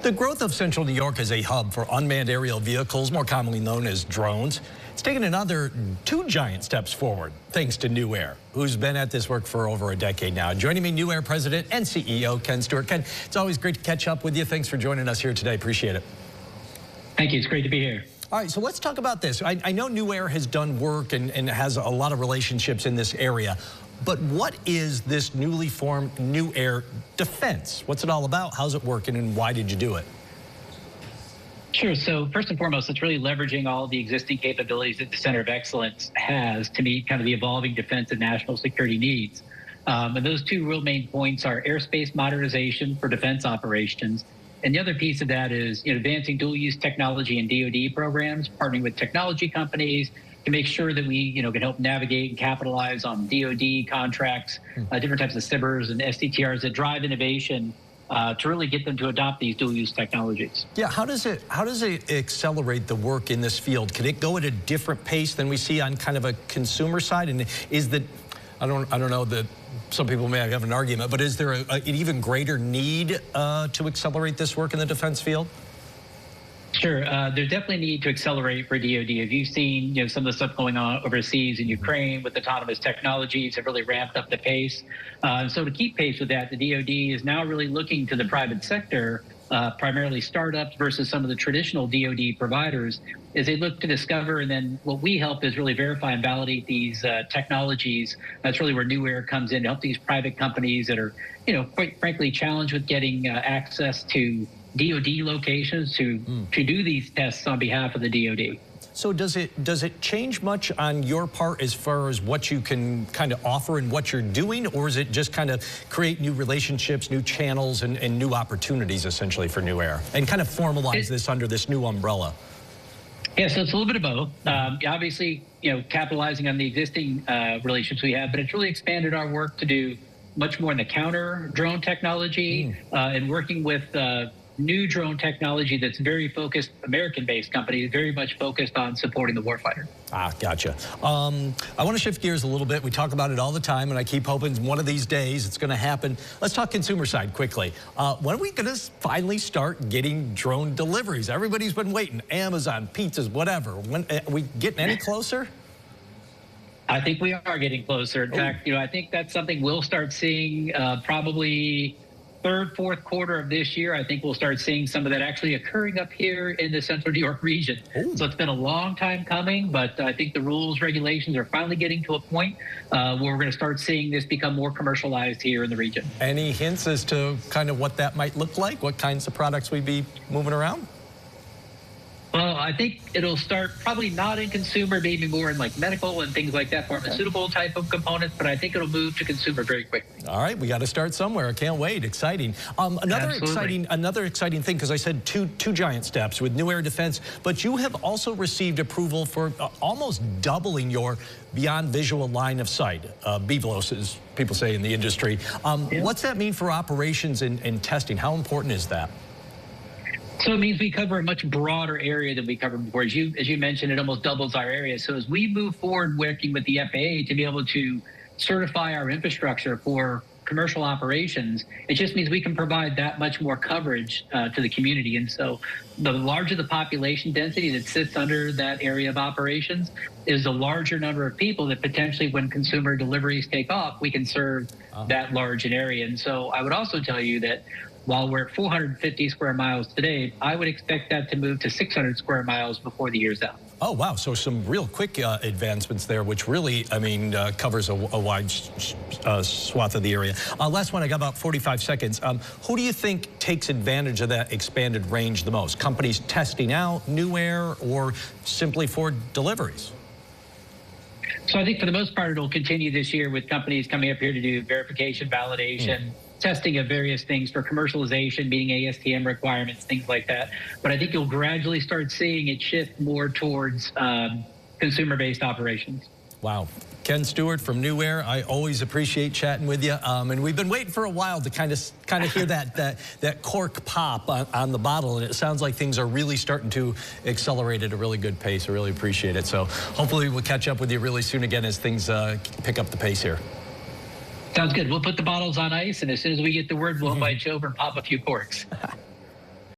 The growth of central New York as a hub for unmanned aerial vehicles, more commonly known as drones, it's taken another 2 giant steps forward, thanks to New Air, who's been at this work for over a decade now. Joining me, New Air President and CEO Ken Stewart. Ken, it's always great to catch up with you. Thanks for joining us here today. Appreciate it. Thank you. It's great to be here. All right, so let's talk about this. I know New Air has done work and has a lot of relationships in this area, but what is this newly formed New Air Defense? What's it all about? How's it working, and why did you do it? Sure. So first and foremost, it's really leveraging all the existing capabilities that the Center of Excellence has to meet kind of the evolving defense and national security needs. And those 2 real main points are airspace modernization for defense operations. And the other piece of that is advancing dual-use technology and DoD programs, partnering with technology companies to make sure that we can help navigate and capitalize on DoD contracts, different types of SBIRs and STTRs that drive innovation to really get them to adopt these dual-use technologies. Yeah, how does it accelerate the work in this field? Can it go at a different pace than we see on kind of a consumer side? And is that, I don't know that some people may have an argument, but is there an even greater need to accelerate this work in the defense field? Sure. There's definitely a need to accelerate for DoD. If you've seen some of the stuff going on overseas in Ukraine with autonomous technologies have really ramped up the pace. So to keep pace with that, the DoD is now really looking to the private sector, primarily startups versus some of the traditional DoD providers, as they look to discover. And then what we help is really verify and validate these technologies. That's really where New Air comes in to help these private companies that are, quite frankly, challenged with getting access to DoD locations to do these tests on behalf of the DoD. So does it change much on your part as far as what you can kind of offer and what you're doing, or is it just kind of create new relationships, new channels, and new opportunities essentially for New Air, and kind of formalize this under this new umbrella? Yeah, so it's a little bit of both. Obviously, capitalizing on the existing relationships we have, but it's really expanded our work to do much more in the counter drone technology and working with new drone technology that's very focused, American-based companies, very much focused on supporting the warfighter. Ah, gotcha. I want to shift gears a little bit. We talk about it all the time, and I keep hoping one of these days it's going to happen. Let's talk consumer side quickly. When are we going to finally start getting drone deliveries? Everybody's been waiting. Amazon, pizzas, whatever. When, are we getting any closer? I think we are getting closer. In fact, I think that's something we'll start seeing probably third, fourth quarter of this year. I think we'll start seeing some of that actually occurring up here in the central New York region. So it's been a long time coming, but I think the rules, regulations are finally getting to a point where we're going to start seeing this become more commercialized here in the region. Any hints as to kind of what that might look like? What kinds of products we'd be moving around? Well, I think it'll start probably not in consumer, maybe more in like medical and things like that, pharmaceutical type of components, but I think it'll move to consumer very quickly. All right, we got to start somewhere. I can't wait. Exciting. Another exciting thing, because I said two giant steps with New Air Defense, but you have also received approval for almost doubling your beyond visual line of sight, BVLOS, as people say in the industry. What's that mean for operations and testing? How important is that? So it means we cover a much broader area than we covered before. As you mentioned, it almost doubles our area. So as we move forward working with the FAA to be able to certify our infrastructure for commercial operations, it just means we can provide that much more coverage to the community. And so the larger the population density that sits under that area of operations is the larger number of people that potentially, when consumer deliveries take off, we can serve that large an area. And so I would also tell you that while we're at 450 square miles today, I would expect that to move to 600 square miles before the year's out. Oh, wow. So some real quick advancements there, which really, covers a wide swath of the area. Last one, I got about 45 seconds. Who do you think takes advantage of that expanded range the most? Companies testing out New Air, or simply for deliveries? So I think for the most part, it'll continue this year with companies coming up here to do verification, validation, testing of various things for commercialization, meeting ASTM requirements, things like that. But I think you'll gradually start seeing it shift more towards consumer-based operations. Wow. Ken Stewart from New Air, I always appreciate chatting with you. And we've been waiting for a while to kind of hear that cork pop on the bottle, and it sounds like things are really starting to accelerate at a really good pace. I really appreciate it. So hopefully we'll catch up with you really soon again as things pick up the pace here. Sounds good. We'll put the bottles on ice, and as soon as we get the word, we'll invite you over and pop a few corks.